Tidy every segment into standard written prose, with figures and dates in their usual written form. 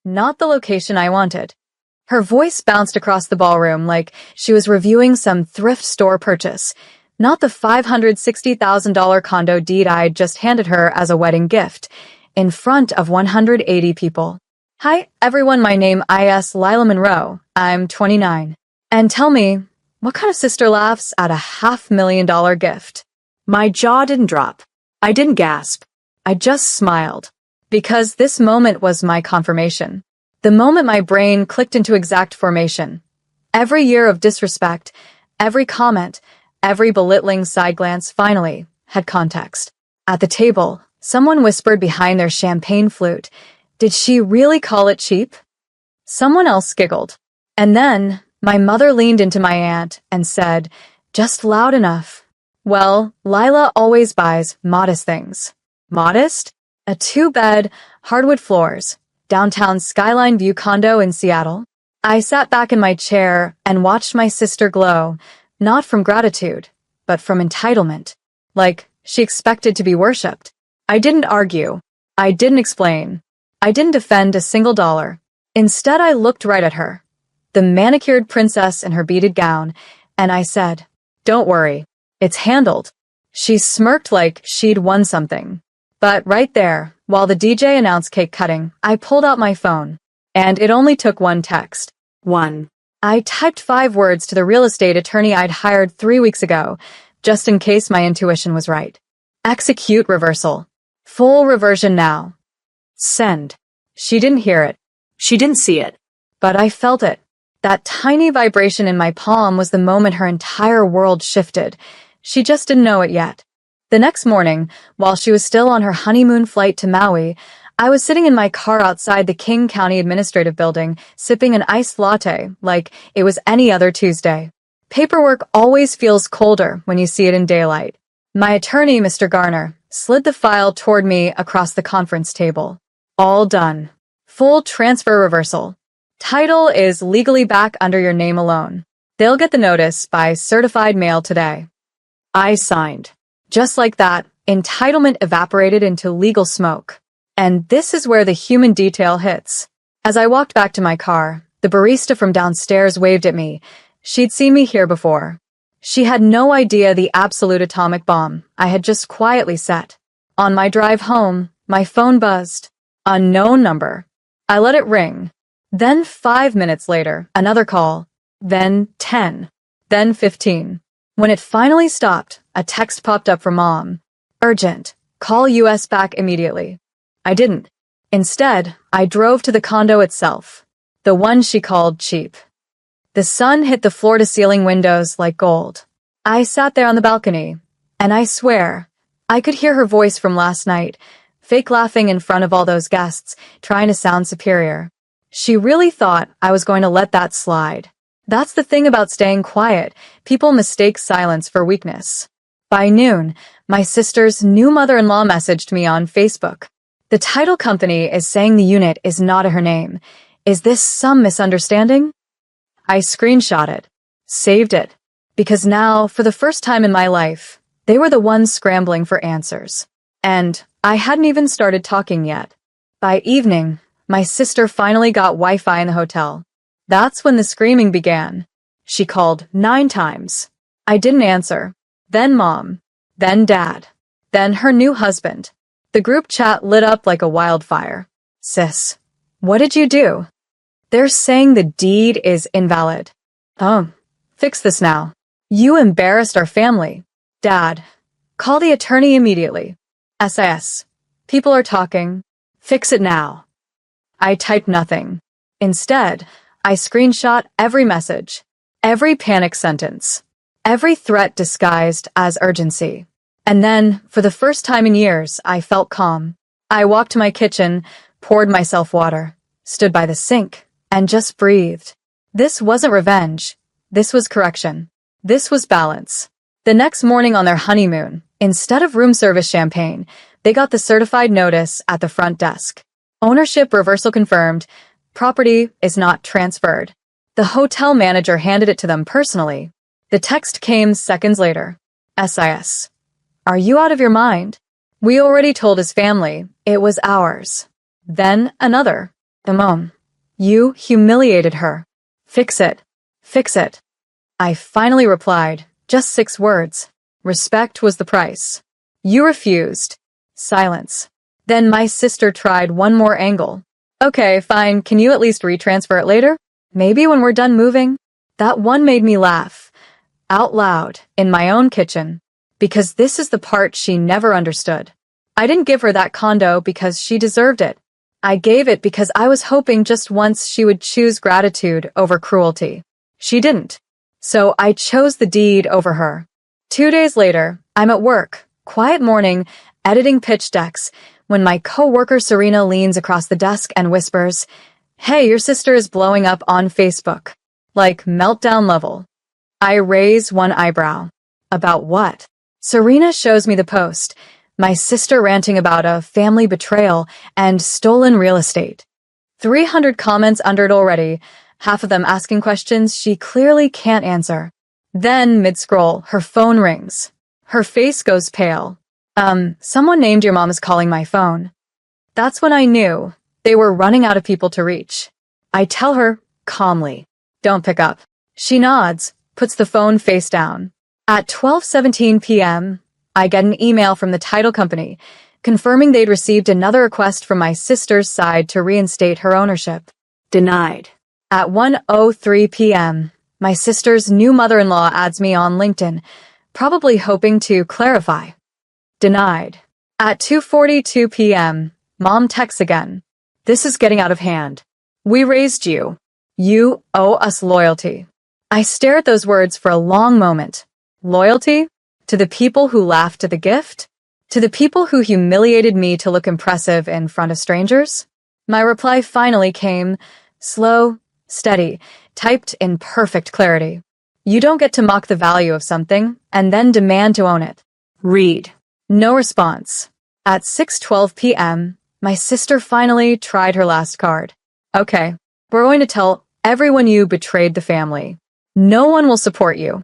not the location I wanted. Her voice bounced across the ballroom like she was reviewing some thrift store purchase, not the $560,000 condo deed I'd just handed her as a wedding gift, in front of 180 people. Hi, everyone, my name is Lila Monroe. I'm 29. And tell me, what kind of sister laughs at a $500,000 gift? My jaw didn't drop. I didn't gasp. I just smiled. Because this moment was my confirmation. The moment my brain clicked into exact formation. Every year of disrespect, every comment, every belittling side glance finally had context. At the table, someone whispered behind their champagne flute, "Did she really call it cheap?" Someone else giggled. And then, my mother leaned into my aunt and said, just loud enough, "Well, Lila always buys modest things." Modest? A 2-bed, hardwood floors, downtown skyline view condo in Seattle. I sat back in my chair and watched my sister glow, not from gratitude, but from entitlement. Like, she expected to be worshipped. I didn't argue. I didn't explain. I didn't defend a single dollar. Instead, I looked right at her, the manicured princess in her beaded gown, and I said, "Don't worry. It's handled." She smirked like she'd won something. But right there, while the DJ announced cake cutting, I pulled out my phone. And it only took one text. One. I typed 5 words to the real estate attorney I'd hired 3 weeks ago, just in case my intuition was right. Execute reversal. Full reversion now. Send. She didn't hear it. She didn't see it. But I felt it. That tiny vibration in my palm was the moment her entire world shifted. She just didn't know it yet. The next morning, while she was still on her honeymoon flight to Maui, I was sitting in my car outside the King County Administrative Building, sipping an iced latte like it was any other Tuesday. Paperwork always feels colder when you see it in daylight. My attorney, Mr. Garner, slid the file toward me across the conference table. All done. Full transfer reversal. Title is legally back under your name alone. They'll get the notice by certified mail today. I signed. Just like that, entitlement evaporated into legal smoke. And this is where the human detail hits. As I walked back to my car, the barista from downstairs waved at me. She'd seen me here before. She had no idea the absolute atomic bomb I had just quietly set. On my drive home, my phone buzzed. Unknown number. I let it ring. Then 5 minutes later, another call. Then 10. Then 15. When it finally stopped, a text popped up from Mom. Urgent. Call US back immediately. I didn't. Instead, I drove to the condo itself. The one she called cheap. The sun hit the floor-to-ceiling windows like gold. I sat there on the balcony, and I swear, I could hear her voice from last night, fake laughing in front of all those guests, trying to sound superior. She really thought I was going to let that slide. That's the thing about staying quiet. People mistake silence for weakness. By noon, my sister's new mother-in-law messaged me on Facebook. The title company is saying the unit is not her name. Is this some misunderstanding? I screenshot it, saved it, because now, for the first time in my life, they were the ones scrambling for answers. And I hadn't even started talking yet. By evening, my sister finally got Wi-Fi in the hotel. That's when the screaming began. She called 9 times. I didn't answer. Then Mom. Then Dad. Then her new husband. The group chat lit up like a wildfire. Sis, what did you do? They're saying the deed is invalid. Oh, fix this now. You embarrassed our family. Dad, call the attorney immediately. SIS. People are talking. Fix it now. I typed nothing. Instead, I screenshot every message, every panic sentence, every threat disguised as urgency. And then, for the first time in years, I felt calm. I walked to my kitchen, poured myself water, stood by the sink, and just breathed. This wasn't revenge. This was correction. This was balance. The next morning on their honeymoon, instead of room service champagne, they got the certified notice at the front desk. Ownership reversal confirmed. Property is not transferred. The hotel manager handed it to them personally. The text came seconds later. SIS. Are you out of your mind? We already told his family. It was ours. Then another. The mom. You humiliated her. Fix it. Fix it. I finally replied, just 6 words. Respect was the price. You refused. Silence. Then my sister tried one more angle. Okay, fine, can you at least retransfer it later? Maybe when we're done moving? That one made me laugh. Out loud, in my own kitchen. Because this is the part she never understood. I didn't give her that condo because she deserved it. I gave it because I was hoping just once she would choose gratitude over cruelty. She didn't. So I chose the deed over her. 2 days later, I'm at work, quiet morning, editing pitch decks, when my coworker Serena leans across the desk and whispers, "Hey, your sister is blowing up on Facebook." Like meltdown level. I raise one eyebrow. About what? Serena shows me the post. My sister ranting about a family betrayal and stolen real estate. 300 comments under it already, half of them asking questions she clearly can't answer. Then, mid-scroll, her phone rings. Her face goes pale. Someone named your mom is calling my phone. That's when I knew they were running out of people to reach. I tell her, calmly, don't pick up. She nods, puts the phone face down. At 12:17 p.m., I get an email from the title company confirming they'd received another request from my sister's side to reinstate her ownership. Denied. At 1:03 p.m., my sister's new mother-in-law adds me on LinkedIn, probably hoping to clarify. Denied. At 2:42 p.m., Mom texts again. This is getting out of hand. We raised you. You owe us loyalty. I stare at those words for a long moment. Loyalty? To the people who laughed at the gift? To the people who humiliated me to look impressive in front of strangers? My reply finally came, slow, steady, typed in perfect clarity. You don't get to mock the value of something and then demand to own it. Read. No response. At 6:12 p.m., my sister finally tried her last card. Okay, we're going to tell everyone you betrayed the family. No one will support you.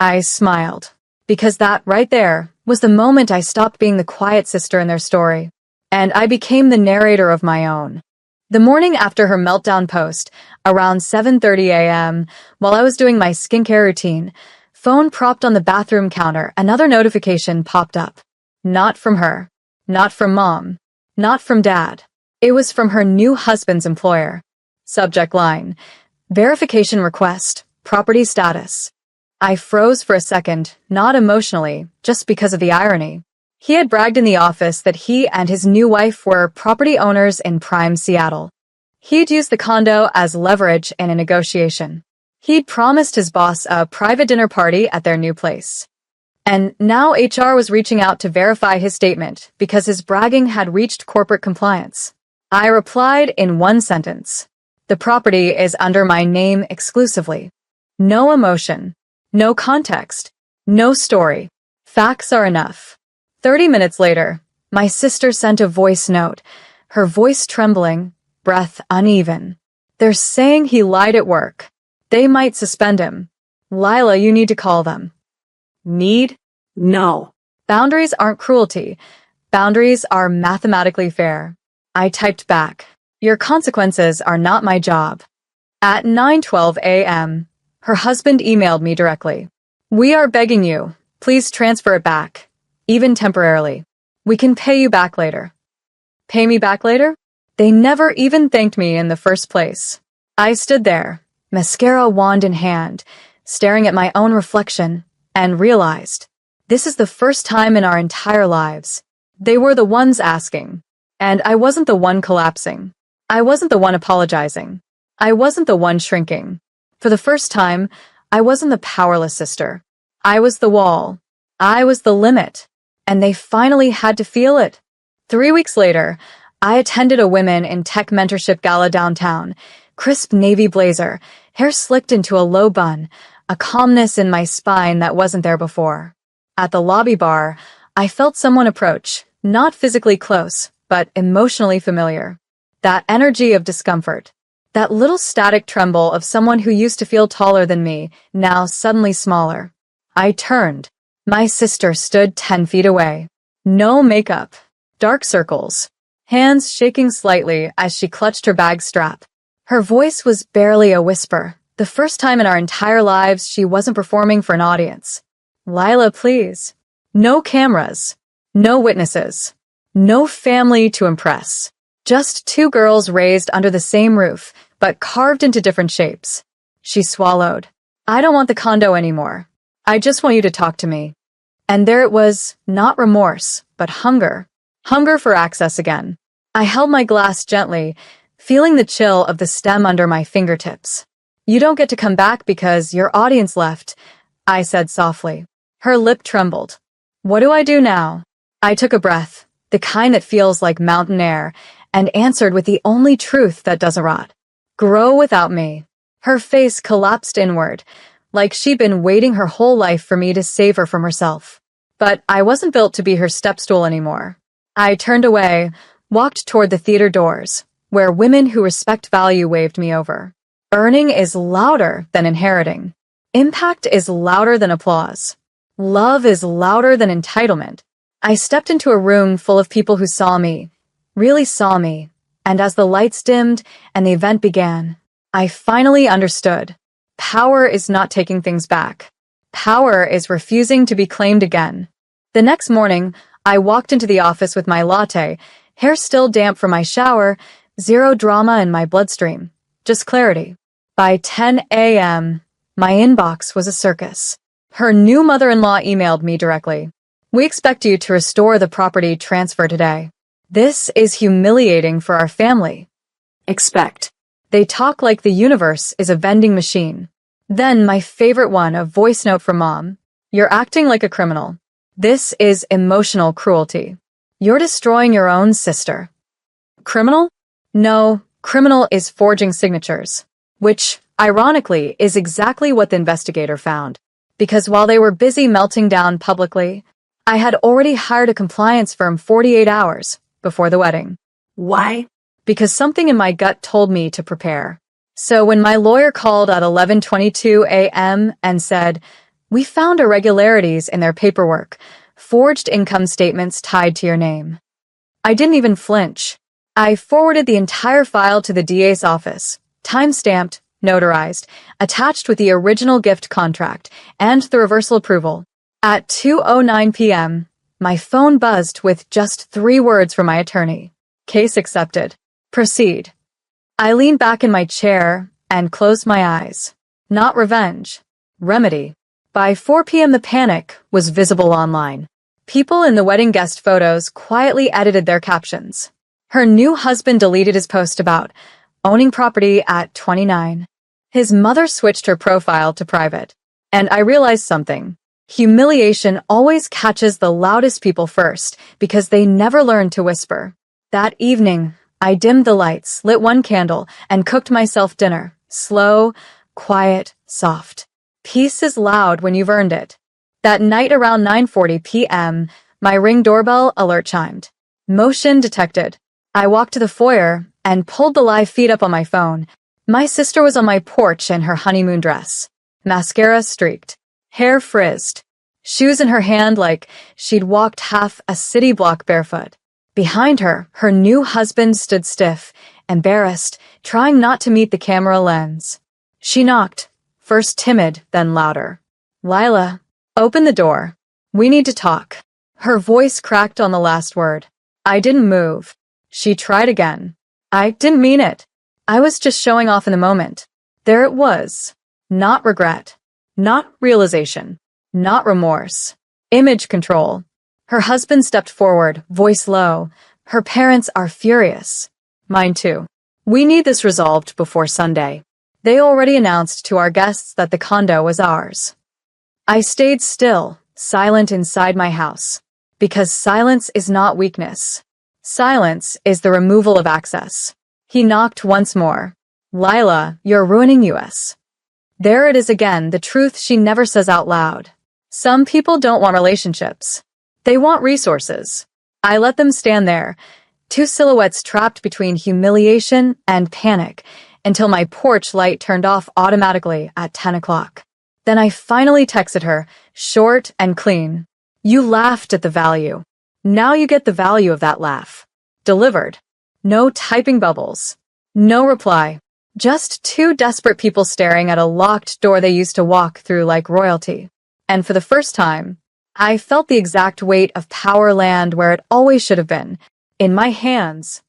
I smiled, because that right there was the moment I stopped being the quiet sister in their story, and I became the narrator of my own. The morning after her meltdown post, around 7:30 a.m., while I was doing my skincare routine, phone propped on the bathroom counter, another notification popped up. Not from her. Not from Mom. Not from Dad. It was from her new husband's employer. Subject line: verification request, property status. I froze for a second, not emotionally, just because of the irony. He had bragged in the office that he and his new wife were property owners in prime Seattle. He'd used the condo as leverage in a negotiation. He'd promised his boss a private dinner party at their new place. And now HR was reaching out to verify his statement because his bragging had reached corporate compliance. I replied in one sentence. The property is under my name exclusively. No emotion. No context. No story. Facts are enough. 30 minutes later, my sister sent a voice note, her voice trembling, breath uneven. They're saying he lied at work. They might suspend him. Lila, you need to call them. Need? No. Boundaries aren't cruelty. Boundaries are mathematically fair. I typed back. Your consequences are not my job. At 9:12 a.m., her husband emailed me directly. We are begging you. Please transfer it back. Even temporarily. We can pay you back later. Pay me back later? They never even thanked me in the first place. I stood there, mascara wand in hand, staring at my own reflection, and realized, this is the first time in our entire lives. They were the ones asking, and I wasn't the one collapsing. I wasn't the one apologizing. I wasn't the one shrinking. For the first time, I wasn't the powerless sister. I was the wall. I was the limit. And they finally had to feel it. 3 weeks later, I attended a women in tech mentorship gala downtown, crisp navy blazer, hair slicked into a low bun, a calmness in my spine that wasn't there before. At the lobby bar, I felt someone approach, not physically close, but emotionally familiar. That energy of discomfort. That little static tremble of someone who used to feel taller than me, now suddenly smaller. I turned. My sister stood 10 feet away. No makeup. Dark circles. hands shaking slightly as she clutched her bag strap. Her voice was barely a whisper, the first time in our entire lives she wasn't performing for an audience. Lila, please. No cameras. No witnesses. No family to impress. Just two girls raised under the same roof, but carved into different shapes. She swallowed. I don't want the condo anymore. I just want you to talk to me. And there it was, not remorse, but hunger. Hunger for access again. I held my glass gently, feeling the chill of the stem under my fingertips. You don't get to come back because your audience left, I said softly. Her lip trembled. What do I do now? I took a breath, the kind that feels like mountain air, and answered with the only truth that doesn't rot. Grow without me. Her face collapsed inward, like she'd been waiting her whole life for me to save her from herself. But I wasn't built to be her stepstool anymore. I turned away, walked toward the theater doors, where women who respect value waved me over. Earning is louder than inheriting. Impact is louder than applause. Love is louder than entitlement. I stepped into a room full of people who saw me, really saw me, and as the lights dimmed and the event began, I finally understood. Power is not taking things back. Power is refusing to be claimed again. The next morning, I walked into the office with my latte, hair still damp from my shower, zero drama in my bloodstream, just clarity. By 10 a.m., my inbox was a circus. Her new mother-in-law emailed me directly. We expect you to restore the property transfer today. This is humiliating for our family. Expect. They talk like the universe is a vending machine. Then my favorite one, a voice note from Mom. You're acting like a criminal. This is emotional cruelty. You're destroying your own sister. Criminal? No, criminal is forging signatures. Which, ironically, is exactly what the investigator found. Because while they were busy melting down publicly, I had already hired a compliance firm 48 hours before the wedding. Why? Because something in my gut told me to prepare. So when my lawyer called at 11:22 a.m. and said, "We found irregularities in their paperwork, forged income statements tied to your name," I didn't even flinch. I forwarded the entire file to the DA's office, time-stamped, notarized, attached with the original gift contract and the reversal approval. At 2:09 p.m., my phone buzzed with just 3 words from my attorney. Case accepted. Proceed. I leaned back in my chair and closed my eyes. Not revenge. Remedy. By 4 p.m. the panic was visible online. People in the wedding guest photos quietly edited their captions. Her new husband deleted his post about owning property at 29. His mother switched her profile to private. And I realized something. Humiliation always catches the loudest people first because they never learn to whisper. That evening, I dimmed the lights, lit one candle, and cooked myself dinner. Slow, quiet, soft. Peace is loud when you've earned it. That night around 9:40 p.m., my Ring doorbell alert chimed. Motion detected. I walked to the foyer and pulled the live feed up on my phone. My sister was on my porch in her honeymoon dress. Mascara streaked. Hair frizzed. Shoes in her hand like she'd walked half a city block barefoot. Behind her, her new husband stood stiff, embarrassed, trying not to meet the camera lens. She knocked, first timid, then louder. Lila, open the door. We need to talk. Her voice cracked on the last word. I didn't move. She tried again. I didn't mean it. I was just showing off in the moment. There it was. Not regret. Not realization. Not remorse. Image control. Her husband stepped forward, voice low. Her parents are furious. Mine too. We need this resolved before Sunday. They already announced to our guests that the condo was ours. I stayed still, silent inside my house. Because silence is not weakness. Silence is the removal of access. He knocked once more. Lila, you're ruining us. There it is again, the truth she never says out loud. Some people don't want relationships. They want resources. I let them stand there, two silhouettes trapped between humiliation and panic, until my porch light turned off automatically at 10 o'clock. Then I finally texted her, short and clean. You laughed at the value. Now you get the value of that laugh. Delivered. No typing bubbles. No reply. Just two desperate people staring at a locked door they used to walk through like royalty. And for the first time, I felt the exact weight of power land where it always should have been, in my hands.